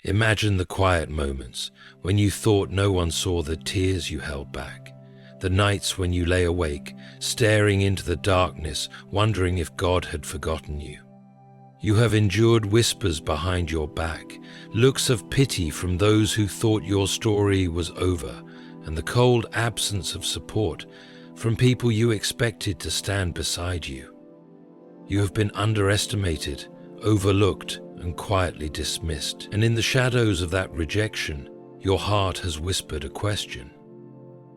Imagine the quiet moments when you thought no one saw the tears you held back, the nights when you lay awake, staring into the darkness, wondering if God had forgotten you. You have endured whispers behind your back, looks of pity from those who thought your story was over, and the cold absence of support from people you expected to stand beside you. You have been underestimated, overlooked, and quietly dismissed, and in the shadows of that rejection, your heart has whispered a question: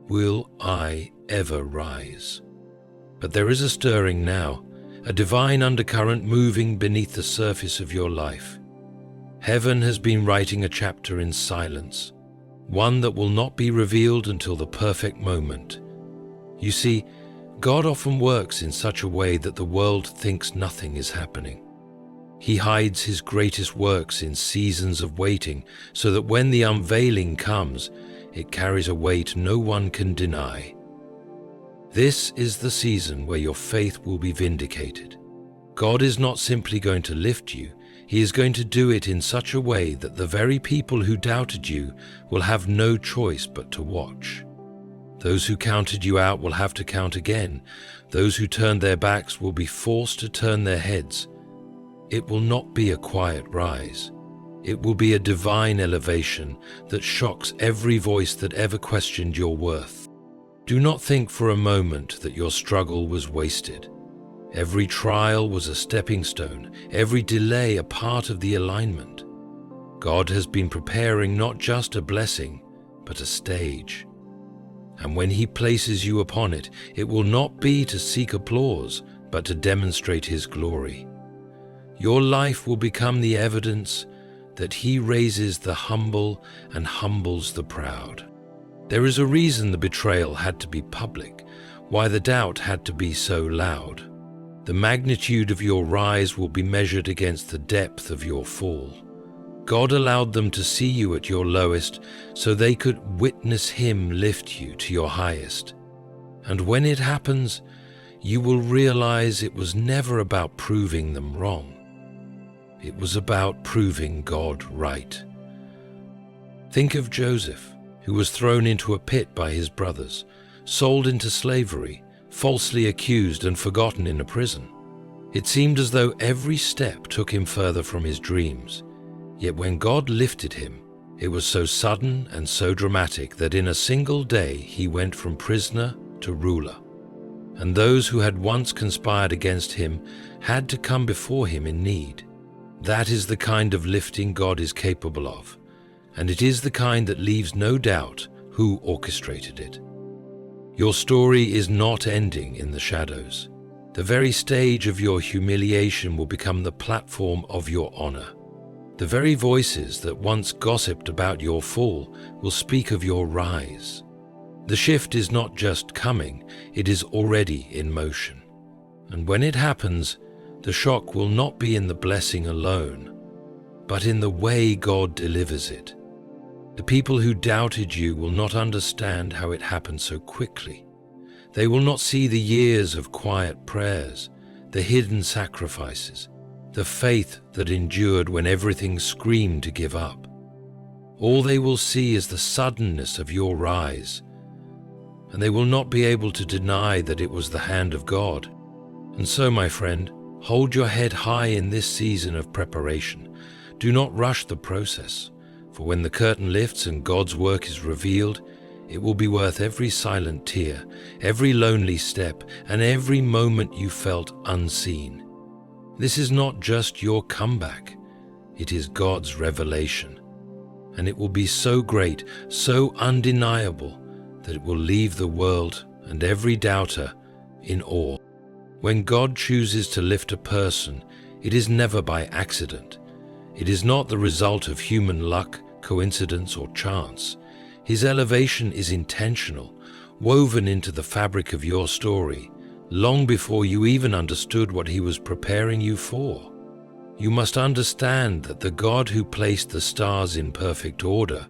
will I ever rise? But there is a stirring now, a divine undercurrent moving beneath the surface of your life. Heaven has been writing a chapter in silence, one that will not be revealed until the perfect moment. You see, God often works in such a way that the world thinks nothing is happening. He hides his greatest works in seasons of waiting, so that when the unveiling comes, it carries a weight no one can deny. This is the season where your faith will be vindicated. God is not simply going to lift you, he is going to do it in such a way that the very people who doubted you will have no choice but to watch. Those who counted you out will have to count again. Those who turned their backs will be forced to turn their heads. It will not be a quiet rise. It will be a divine elevation that shocks every voice that ever questioned your worth. Do not think for a moment that your struggle was wasted. Every trial was a stepping stone, every delay a part of the alignment. God has been preparing not just a blessing, but a stage. And when he places you upon it, it will not be to seek applause, but to demonstrate his glory. Your life will become the evidence that he raises the humble and humbles the proud. There is a reason the betrayal had to be public, why the doubt had to be so loud. The magnitude of your rise will be measured against the depth of your fall. God allowed them to see you at your lowest so they could witness him lift you to your highest. And when it happens, you will realize it was never about proving them wrong. It was about proving God right. Think of Joseph, who was thrown into a pit by his brothers, sold into slavery, falsely accused and forgotten in a prison. It seemed as though every step took him further from his dreams. Yet when God lifted him, it was so sudden and so dramatic that in a single day he went from prisoner to ruler. And those who had once conspired against him had to come before him in need. That is the kind of lifting God is capable of, and it is the kind that leaves no doubt who orchestrated it. Your story is not ending in the shadows. The very stage of your humiliation will become the platform of your honor. The very voices that once gossiped about your fall will speak of your rise. The shift is not just coming, it is already in motion. And when it happens, the shock will not be in the blessing alone, but in the way God delivers it. The people who doubted you will not understand how it happened so quickly. They will not see the years of quiet prayers, the hidden sacrifices, the faith that endured when everything screamed to give up. All they will see is the suddenness of your rise, and they will not be able to deny that it was the hand of God. And so, my friend, hold your head high in this season of preparation. Do not rush the process, for when the curtain lifts and God's work is revealed, it will be worth every silent tear, every lonely step, and every moment you felt unseen. This is not just your comeback, it is God's revelation. And it will be so great, so undeniable, that it will leave the world and every doubter in awe. When God chooses to lift a person, it is never by accident. It is not the result of human luck, coincidence, or chance. His elevation is intentional, woven into the fabric of your story, long before you even understood what he was preparing you for. You must understand that the God who placed the stars in perfect order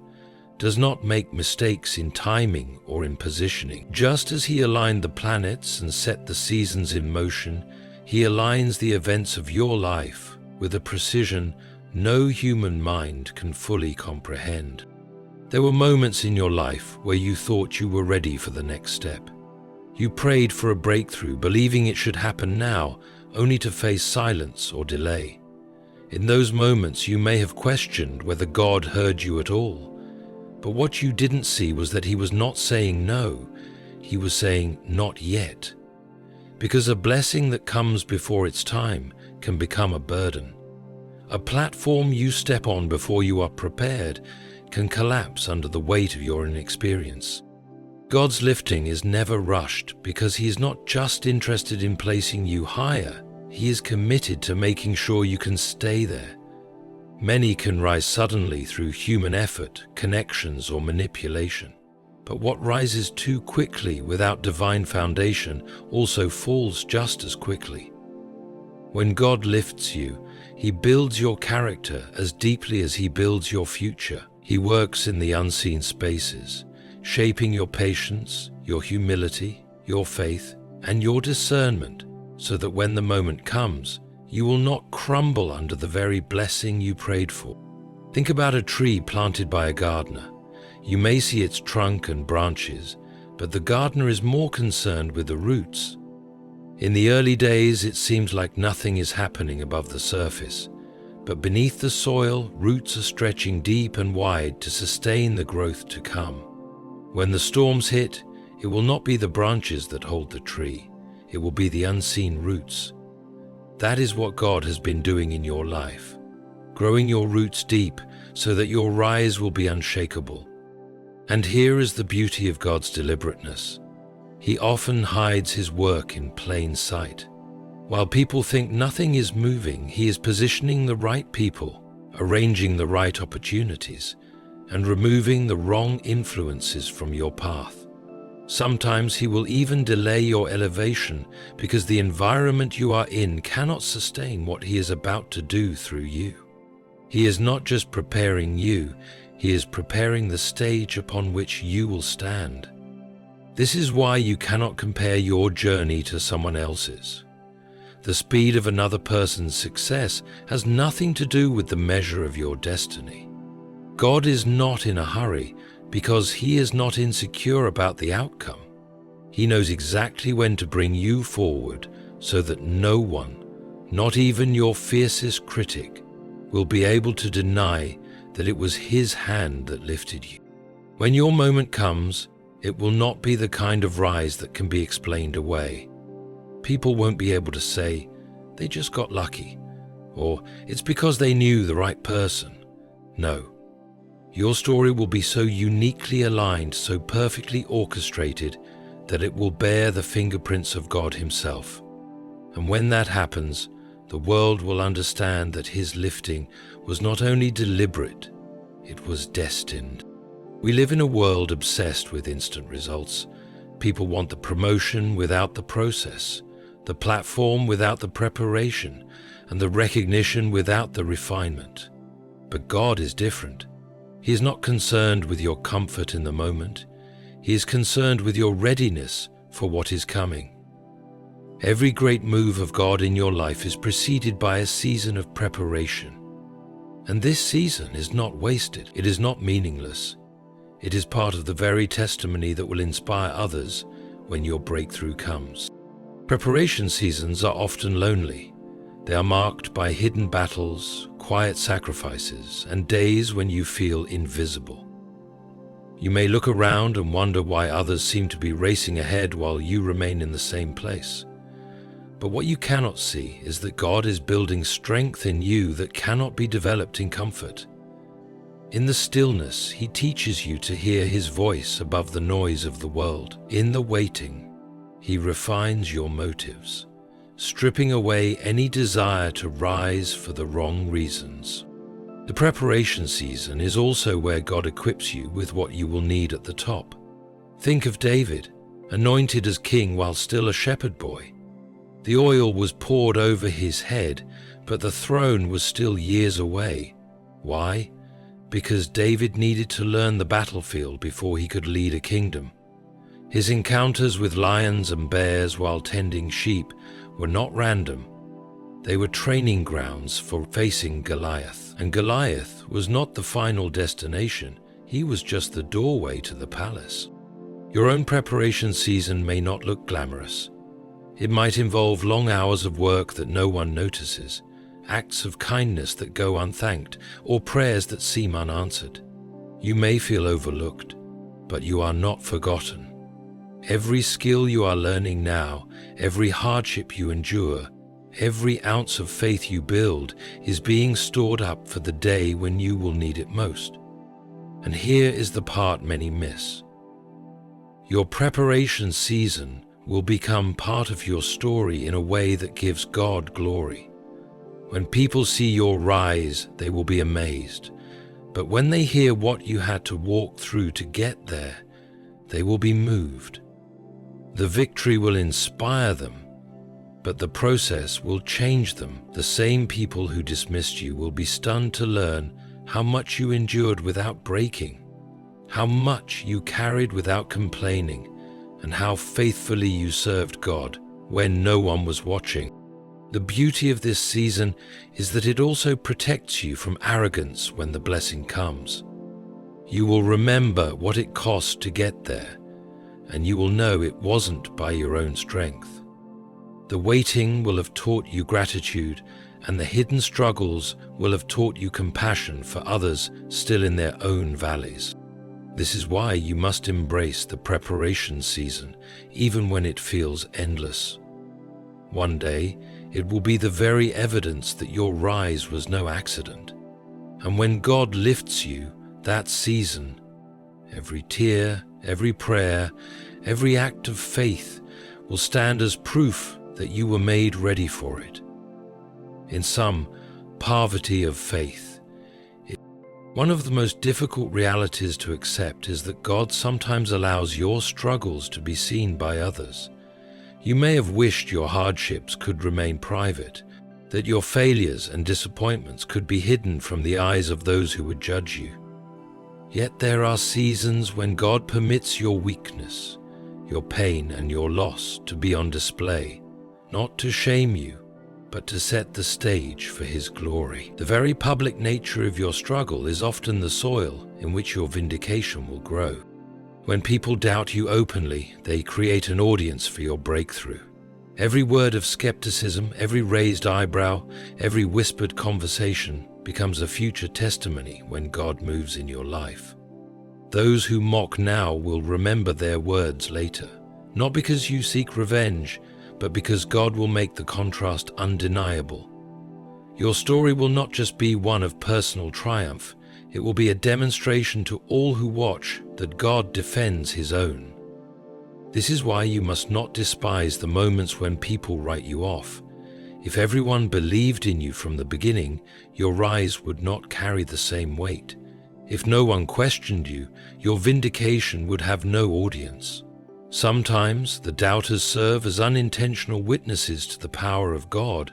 does not make mistakes in timing or in positioning. Just as he aligned the planets and set the seasons in motion, he aligns the events of your life with a precision no human mind can fully comprehend. There were moments in your life where you thought you were ready for the next step. You prayed for a breakthrough, believing it should happen now, only to face silence or delay. In those moments, you may have questioned whether God heard you at all. But what you didn't see was that He was not saying no, He was saying not yet. Because a blessing that comes before its time can become a burden. A platform you step on before you are prepared can collapse under the weight of your inexperience. God's lifting is never rushed because He is not just interested in placing you higher, He is committed to making sure you can stay there. Many can rise suddenly through human effort, connections, or manipulation. But what rises too quickly without divine foundation also falls just as quickly. When God lifts you, He builds your character as deeply as He builds your future. He works in the unseen spaces, shaping your patience, your humility, your faith, and your discernment, so that when the moment comes, you will not crumble under the very blessing you prayed for. Think about a tree planted by a gardener. You may see its trunk and branches, but the gardener is more concerned with the roots. In the early days, it seems like nothing is happening above the surface, but beneath the soil, roots are stretching deep and wide to sustain the growth to come. When the storms hit, it will not be the branches that hold the tree, it will be the unseen roots. That is what God has been doing in your life, growing your roots deep so that your rise will be unshakable. And here is the beauty of God's deliberateness. He often hides His work in plain sight. While people think nothing is moving, He is positioning the right people, arranging the right opportunities, and removing the wrong influences from your path. Sometimes He will even delay your elevation because the environment you are in cannot sustain what He is about to do through you. He is not just preparing you, He is preparing the stage upon which you will stand. This is why you cannot compare your journey to someone else's. The speed of another person's success has nothing to do with the measure of your destiny. God is not in a hurry because He is not insecure about the outcome. He knows exactly when to bring you forward so that no one, not even your fiercest critic, will be able to deny that it was His hand that lifted you. When your moment comes, it will not be the kind of rise that can be explained away. People won't be able to say, "They just got lucky," or "It's because they knew the right person." No. Your story will be so uniquely aligned, so perfectly orchestrated, that it will bear the fingerprints of God Himself. And when that happens, the world will understand that His lifting was not only deliberate, it was destined. We live in a world obsessed with instant results. People want the promotion without the process, the platform without the preparation, and the recognition without the refinement. But God is different. He is not concerned with your comfort in the moment. He is concerned with your readiness for what is coming. Every great move of God in your life is preceded by a season of preparation. And this season is not wasted. It is not meaningless. It is part of the very testimony that will inspire others when your breakthrough comes. Preparation seasons are often lonely. They are marked by hidden battles, quiet sacrifices, and days when you feel invisible. You may look around and wonder why others seem to be racing ahead while you remain in the same place. But what you cannot see is that God is building strength in you that cannot be developed in comfort. In the stillness, He teaches you to hear His voice above the noise of the world. In the waiting, He refines your motives, stripping away any desire to rise for the wrong reasons. The preparation season is also where God equips you with what you will need at the top. Think of David, anointed as king while still a shepherd boy. The oil was poured over his head, but the throne was still years away. Why? Because David needed to learn the battlefield before he could lead a kingdom. His encounters with lions and bears while tending sheep were not random. They were training grounds for facing Goliath, and Goliath was not the final destination. He was just the doorway to the palace. Your own preparation season may not look glamorous. It might involve long hours of work that no one notices, acts of kindness that go unthanked, or prayers that seem unanswered. You may feel overlooked, but you are not forgotten. Every skill you are learning now, every hardship you endure, every ounce of faith you build is being stored up for the day when you will need it most. And here is the part many miss. Your preparation season will become part of your story in a way that gives God glory. When people see your rise, they will be amazed. But when they hear what you had to walk through to get there, they will be moved. The victory will inspire them, but the process will change them. The same people who dismissed you will be stunned to learn how much you endured without breaking, how much you carried without complaining, and how faithfully you served God when no one was watching. The beauty of this season is that it also protects you from arrogance when the blessing comes. You will remember what it cost to get there, and you will know it wasn't by your own strength. The waiting will have taught you gratitude, and the hidden struggles will have taught you compassion for others still in their own valleys. This is why you must embrace the preparation season, even when it feels endless. One day, it will be the very evidence that your rise was no accident. And when God lifts you, that season, every tear, every prayer, every act of faith will stand as proof that you were made ready for it. In some poverty of faith, one of the most difficult realities to accept is that God sometimes allows your struggles to be seen by others. You may have wished your hardships could remain private, that your failures and disappointments could be hidden from the eyes of those who would judge you. Yet there are seasons when God permits your weakness, your pain and your loss to be on display, not to shame you, but to set the stage for His glory. The very public nature of your struggle is often the soil in which your vindication will grow. When people doubt you openly, they create an audience for your breakthrough. Every word of skepticism, every raised eyebrow, every whispered conversation becomes a future testimony when God moves in your life. Those who mock now will remember their words later, not because you seek revenge, but because God will make the contrast undeniable. Your story will not just be one of personal triumph, it will be a demonstration to all who watch that God defends His own. This is why you must not despise the moments when people write you off. If everyone believed in you from the beginning, your rise would not carry the same weight. If no one questioned you, your vindication would have no audience. Sometimes the doubters serve as unintentional witnesses to the power of God.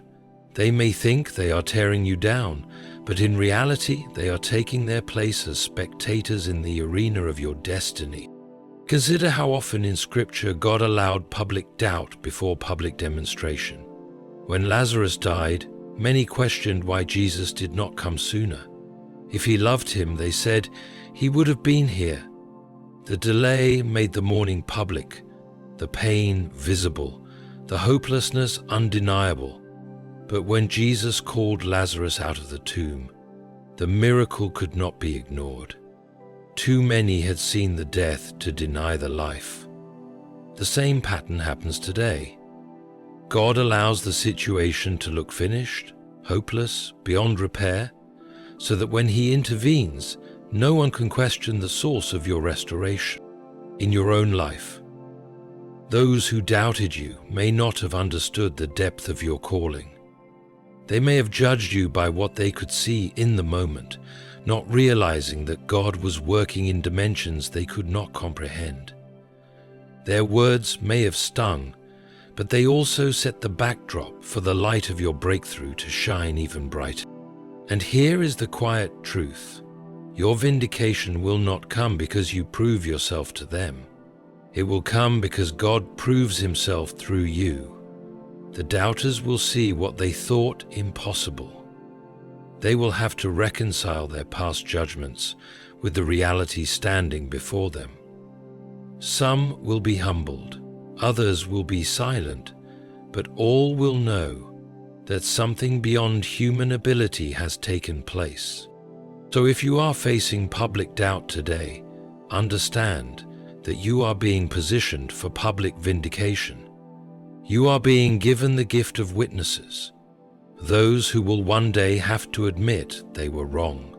They may think they are tearing you down, but in reality they are taking their place as spectators in the arena of your destiny. Consider how often in Scripture God allowed public doubt before public demonstration. When Lazarus died, many questioned why Jesus did not come sooner. If He loved him, they said, He would have been here. The delay made the mourning public, the pain visible, the hopelessness undeniable. But when Jesus called Lazarus out of the tomb, the miracle could not be ignored. Too many had seen the death to deny the life. The same pattern happens today. God allows the situation to look finished, hopeless, beyond repair, so that when He intervenes, no one can question the source of your restoration. In your own life, those who doubted you may not have understood the depth of your calling. They may have judged you by what they could see in the moment, not realizing that God was working in dimensions they could not comprehend. Their words may have stung, but they also set the backdrop for the light of your breakthrough to shine even brighter. And here is the quiet truth. Your vindication will not come because you prove yourself to them. It will come because God proves Himself through you. The doubters will see what they thought impossible. They will have to reconcile their past judgments with the reality standing before them. Some will be humbled, others will be silent, but all will know that something beyond human ability has taken place. So if you are facing public doubt today, understand that you are being positioned for public vindication. You are being given the gift of witnesses, those who will one day have to admit they were wrong.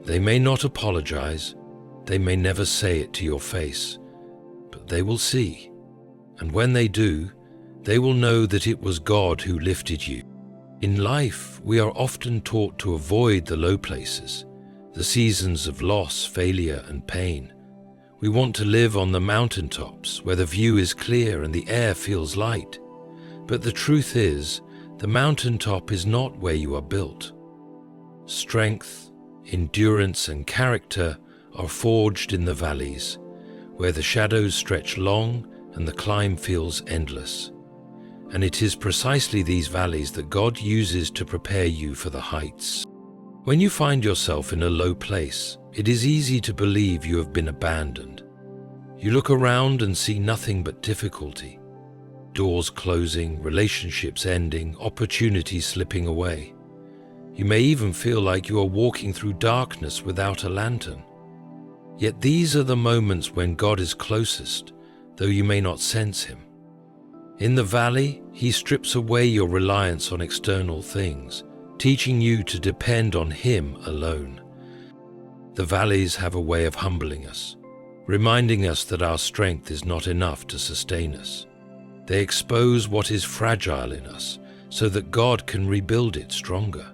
They may not apologize, they may never say it to your face, but they will see, and when they do, they will know that it was God who lifted you. In life, we are often taught to avoid the low places, the seasons of loss, failure, and pain. We want to live on the mountaintops where the view is clear and the air feels light. But the truth is, the mountaintop is not where you are built. Strength, endurance, and character are forged in the valleys, where the shadows stretch long and the climb feels endless. And it is precisely these valleys that God uses to prepare you for the heights. When you find yourself in a low place, it is easy to believe you have been abandoned. You look around and see nothing but difficulty. Doors closing, relationships ending, opportunities slipping away. You may even feel like you are walking through darkness without a lantern. Yet these are the moments when God is closest, though you may not sense Him. In the valley, He strips away your reliance on external things, teaching you to depend on Him alone. The valleys have a way of humbling us, reminding us that our strength is not enough to sustain us. They expose what is fragile in us so that God can rebuild it stronger.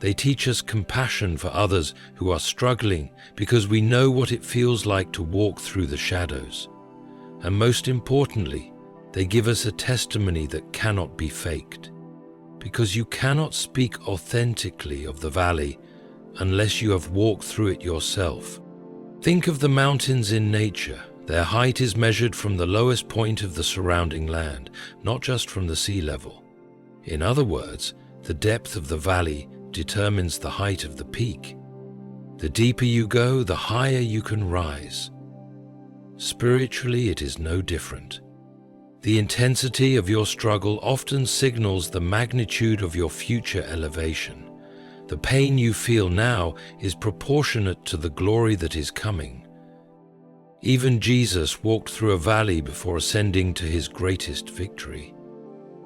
They teach us compassion for others who are struggling because we know what it feels like to walk through the shadows. And most importantly, they give us a testimony that cannot be faked, because you cannot speak authentically of the valley unless you have walked through it yourself. Think of the mountains in nature. Their height is measured from the lowest point of the surrounding land, not just from the sea level. In other words, the depth of the valley determines the height of the peak. The deeper you go, the higher you can rise. Spiritually, it is no different. The intensity of your struggle often signals the magnitude of your future elevation. The pain you feel now is proportionate to the glory that is coming. Even Jesus walked through a valley before ascending to His greatest victory.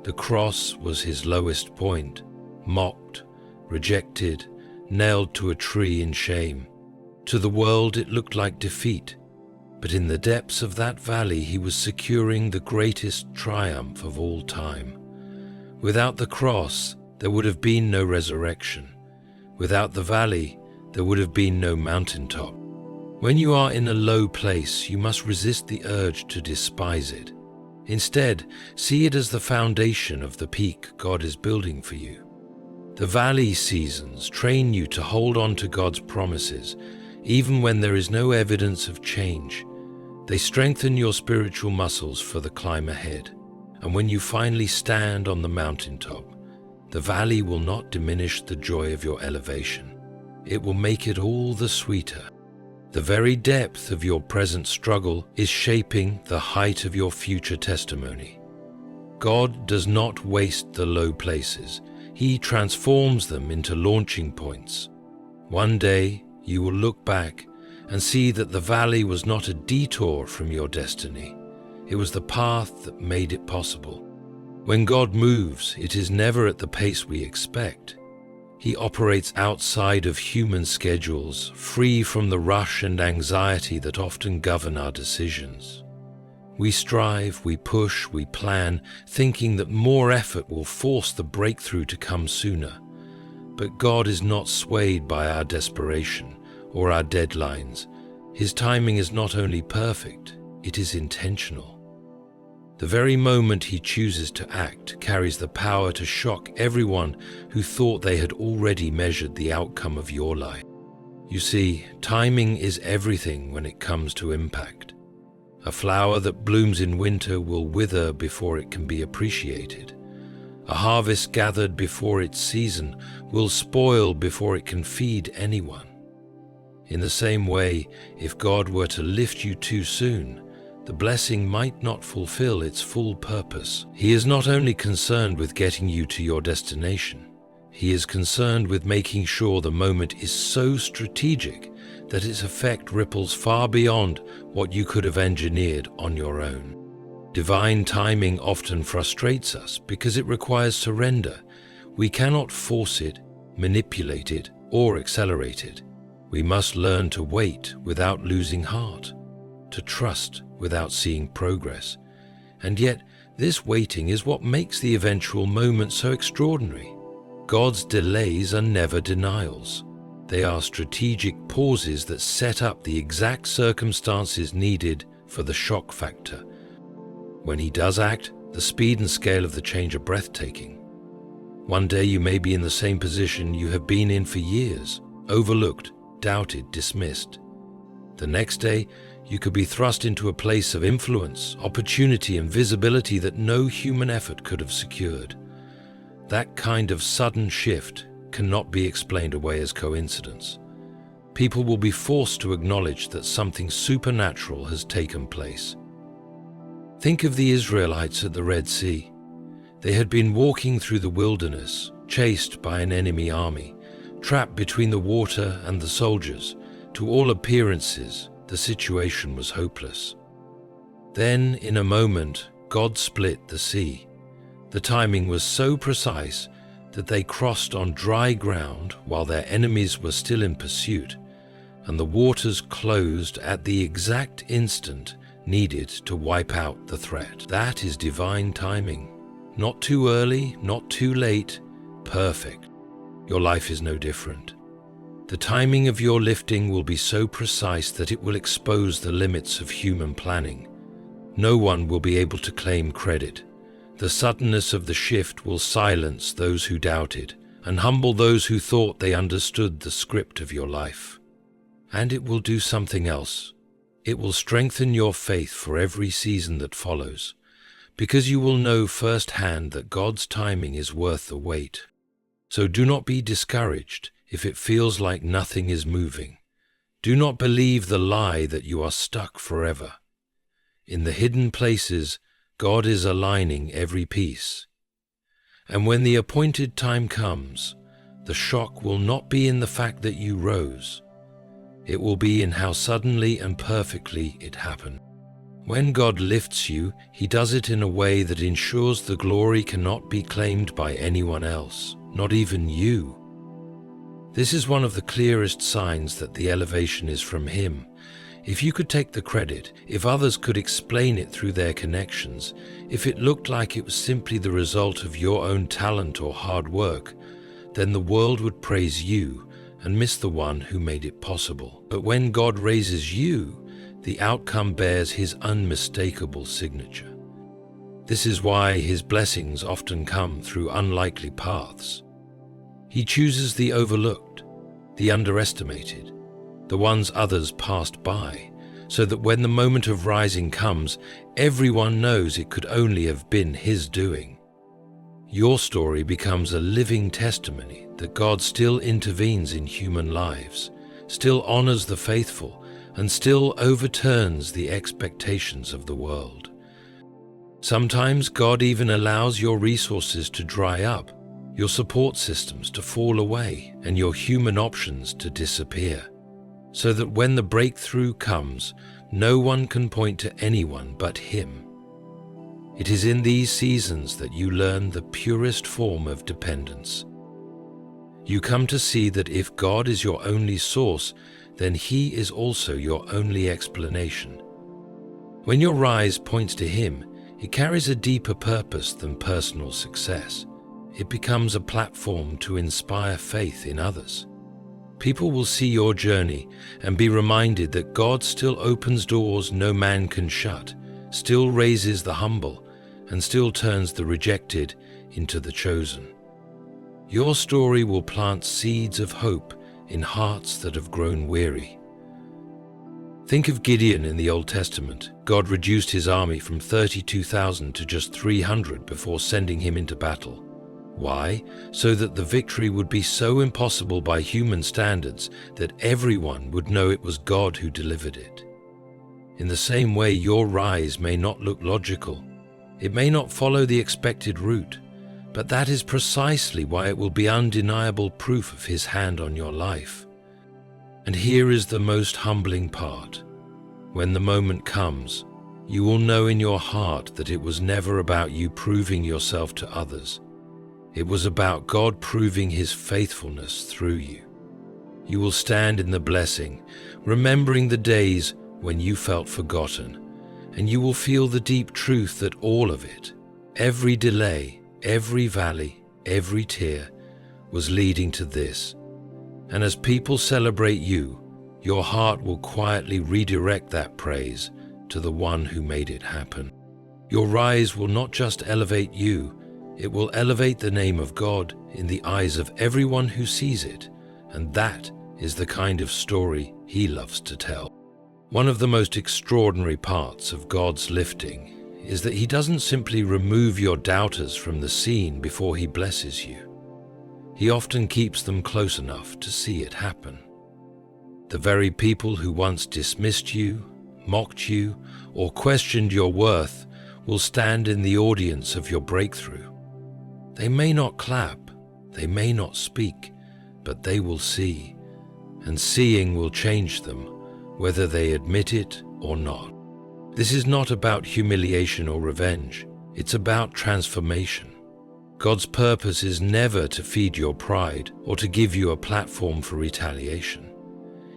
The cross was His lowest point, mocked, rejected, nailed to a tree in shame. To the world it looked like defeat, but in the depths of that valley He was securing the greatest triumph of all time. Without the cross, there would have been no resurrection. Without the valley, there would have been no mountaintop. When you are in a low place, you must resist the urge to despise it. Instead, see it as the foundation of the peak God is building for you. The valley seasons train you to hold on to God's promises, even when there is no evidence of change. They strengthen your spiritual muscles for the climb ahead. And when you finally stand on the mountaintop, the valley will not diminish the joy of your elevation. It will make it all the sweeter. The very depth of your present struggle is shaping the height of your future testimony. God does not waste the low places. He transforms them into launching points. One day, you will look back and see that the valley was not a detour from your destiny. It was the path that made it possible. When God moves, it is never at the pace we expect. He operates outside of human schedules, free from the rush and anxiety that often govern our decisions. We strive, we push, we plan, thinking that more effort will force the breakthrough to come sooner. But God is not swayed by our desperation or our deadlines. His timing is not only perfect, it is intentional. The very moment He chooses to act carries the power to shock everyone who thought they had already measured the outcome of your life. You see, timing is everything when it comes to impact. A flower that blooms in winter will wither before it can be appreciated. A harvest gathered before its season will spoil before it can feed anyone. In the same way, if God were to lift you too soon, the blessing might not fulfill its full purpose. He is not only concerned with getting you to your destination, He is concerned with making sure the moment is so strategic that its effect ripples far beyond what you could have engineered on your own. Divine timing often frustrates us because it requires surrender. We cannot force it, manipulate it, or accelerate it. We must learn to wait without losing heart, to trust without seeing progress. And yet, this waiting is what makes the eventual moment so extraordinary. God's delays are never denials. They are strategic pauses that set up the exact circumstances needed for the shock factor. When He does act, the speed and scale of the change are breathtaking. One day you may be in the same position you have been in for years, overlooked, doubted, dismissed. The next day, you could be thrust into a place of influence, opportunity, and visibility that no human effort could have secured. That kind of sudden shift cannot be explained away as coincidence. People will be forced to acknowledge that something supernatural has taken place. Think of the Israelites at the Red Sea. They had been walking through the wilderness, chased by an enemy army, trapped between the water and the soldiers. To all appearances, the situation was hopeless. Then, in a moment, God split the sea. The timing was so precise that they crossed on dry ground while their enemies were still in pursuit, and the waters closed at the exact instant needed to wipe out the threat. That is divine timing. Not too early, not too late, perfect. Your life is no different. The timing of your lifting will be so precise that it will expose the limits of human planning. No one will be able to claim credit. The suddenness of the shift will silence those who doubted and humble those who thought they understood the script of your life. And it will do something else. It will strengthen your faith for every season that follows, because you will know firsthand that God's timing is worth the wait. So do not be discouraged if it feels like nothing is moving. Do not believe the lie that you are stuck forever. In the hidden places, God is aligning every piece. And when the appointed time comes, the shock will not be in the fact that you rose. It will be in how suddenly and perfectly it happened. When God lifts you, He does it in a way that ensures the glory cannot be claimed by anyone else, not even you. This is one of the clearest signs that the elevation is from Him. If you could take the credit, if others could explain it through their connections, if it looked like it was simply the result of your own talent or hard work, then the world would praise you and miss the one who made it possible. But when God raises you, the outcome bears His unmistakable signature. This is why His blessings often come through unlikely paths. He chooses the overlooked, the underestimated, the ones others passed by, so that when the moment of rising comes, everyone knows it could only have been His doing. Your story becomes a living testimony that God still intervenes in human lives, still honors the faithful, and still overturns the expectations of the world. Sometimes God even allows your resources to dry up, your support systems to fall away, and your human options to disappear, so that when the breakthrough comes, no one can point to anyone but Him. It is in these seasons that you learn the purest form of dependence. You come to see that if God is your only source, then He is also your only explanation. When your rise points to Him, it carries a deeper purpose than personal success. It becomes a platform to inspire faith in others. People will see your journey and be reminded that God still opens doors no man can shut, still raises the humble, and still turns the rejected into the chosen. Your story will plant seeds of hope in hearts that have grown weary. Think of Gideon in the Old Testament. God reduced his army from 32,000 to just 300 before sending him into battle. Why? So that the victory would be so impossible by human standards that everyone would know it was God who delivered it. In the same way, your rise may not look logical. It may not follow the expected route, but that is precisely why it will be undeniable proof of his hand on your life. And here is the most humbling part. When the moment comes, you will know in your heart that it was never about you proving yourself to others. It was about God proving his faithfulness through you. You will stand in the blessing, remembering the days when you felt forgotten, and you will feel the deep truth that all of it, every delay, every valley, every tear, was leading to this. And as people celebrate you, your heart will quietly redirect that praise to the one who made it happen. Your rise will not just elevate you, it will elevate the name of God in the eyes of everyone who sees it, and that is the kind of story he loves to tell. One of the most extraordinary parts of God's lifting is that he doesn't simply remove your doubters from the scene before he blesses you. He often keeps them close enough to see it happen. The very people who once dismissed you, mocked you, or questioned your worth will stand in the audience of your breakthrough. They may not clap, they may not speak, but they will see, and seeing will change them, whether they admit it or not. This is not about humiliation or revenge, it's about transformation. God's purpose is never to feed your pride or to give you a platform for retaliation.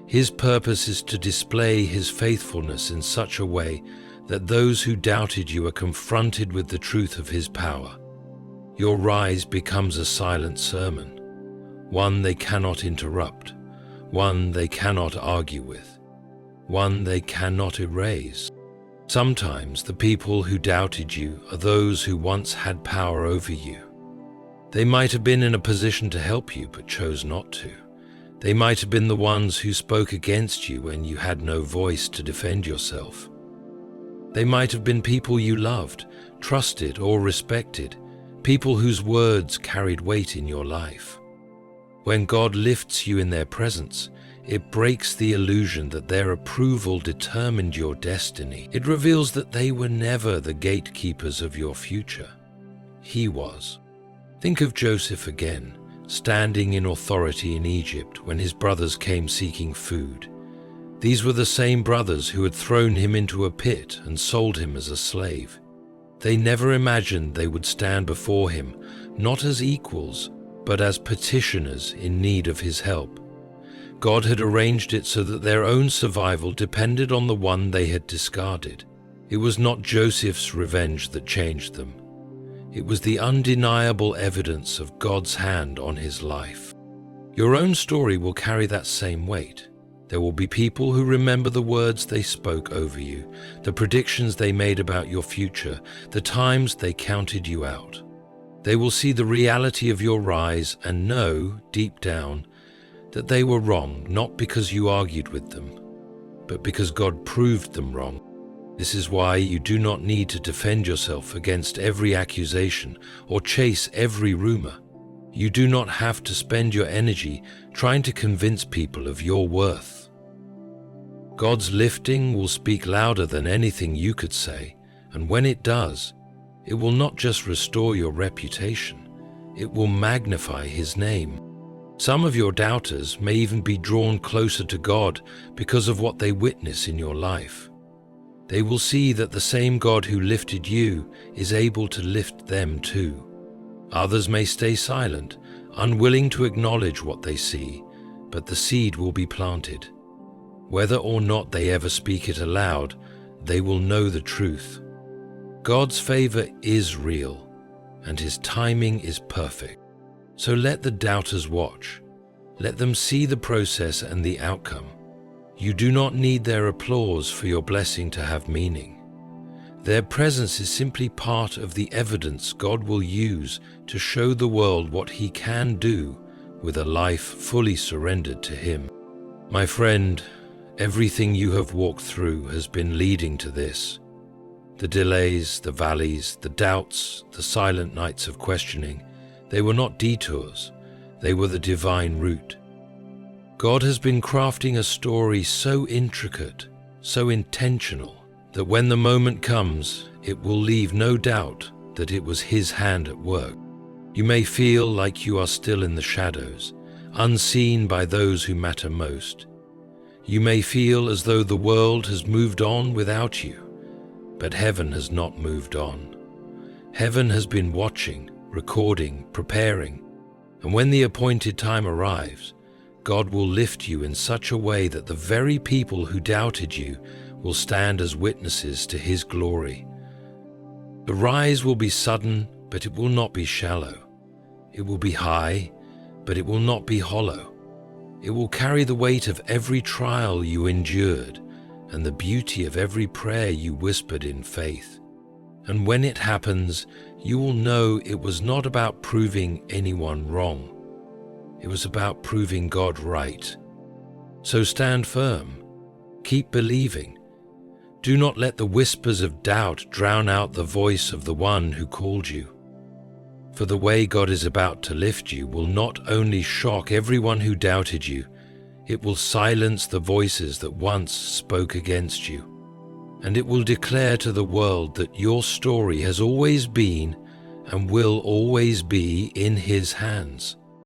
His purpose is to display his faithfulness in such a way that those who doubted you are confronted with the truth of his power. Your rise becomes a silent sermon, one they cannot interrupt, one they cannot argue with, one they cannot erase. Sometimes the people who doubted you are those who once had power over you. They might have been in a position to help you but chose not to. They might have been the ones who spoke against you when you had no voice to defend yourself. They might have been people you loved, trusted, or respected, people whose words carried weight in your life. When God lifts you in their presence, it breaks the illusion that their approval determined your destiny. It reveals that they were never the gatekeepers of your future. He was. Think of Joseph again, standing in authority in Egypt when his brothers came seeking food. These were the same brothers who had thrown him into a pit and sold him as a slave. They never imagined they would stand before him, not as equals, but as petitioners in need of his help. God had arranged it so that their own survival depended on the one they had discarded. It was not Joseph's revenge that changed them. It was the undeniable evidence of God's hand on his life. Your own story will carry that same weight. There will be people who remember the words they spoke over you, the predictions they made about your future, the times they counted you out. They will see the reality of your rise and know, deep down, that they were wrong, not because you argued with them, but because God proved them wrong. This is why you do not need to defend yourself against every accusation or chase every rumor. You do not have to spend your energy trying to convince people of your worth. God's lifting will speak louder than anything you could say, and when it does, it will not just restore your reputation, it will magnify his name. Some of your doubters may even be drawn closer to God because of what they witness in your life. They will see that the same God who lifted you is able to lift them too. Others may stay silent, unwilling to acknowledge what they see, but the seed will be planted. Whether or not they ever speak it aloud, they will know the truth. God's favor is real, and his timing is perfect. So let the doubters watch. Let them see the process and the outcome. You do not need their applause for your blessing to have meaning. Their presence is simply part of the evidence God will use to show the world what he can do with a life fully surrendered to him. My friend, Everything you have walked through has been leading to this. The delays, the valleys, the doubts, the silent nights of questioning, they were not detours, they were the divine route. God has been crafting a story so intricate, so intentional, that when the moment comes, it will leave no doubt that it was His hand at work. You may feel like you are still in the shadows, unseen by those who matter most. You may feel as though the world has moved on without you, but heaven has not moved on. Heaven has been watching, recording, preparing, and when the appointed time arrives, God will lift you in such a way that the very people who doubted you will stand as witnesses to His glory. The rise will be sudden, but it will not be shallow. It will be high, but it will not be hollow. It will carry the weight of every trial you endured and the beauty of every prayer you whispered in faith. And when it happens, you will know it was not about proving anyone wrong. It was about proving God right. So stand firm. Keep believing. Do not let the whispers of doubt drown out the voice of the one who called you. For the way God is about to lift you will not only shock everyone who doubted you, it will silence the voices that once spoke against you. And it will declare to the world that your story has always been and will always be in His hands.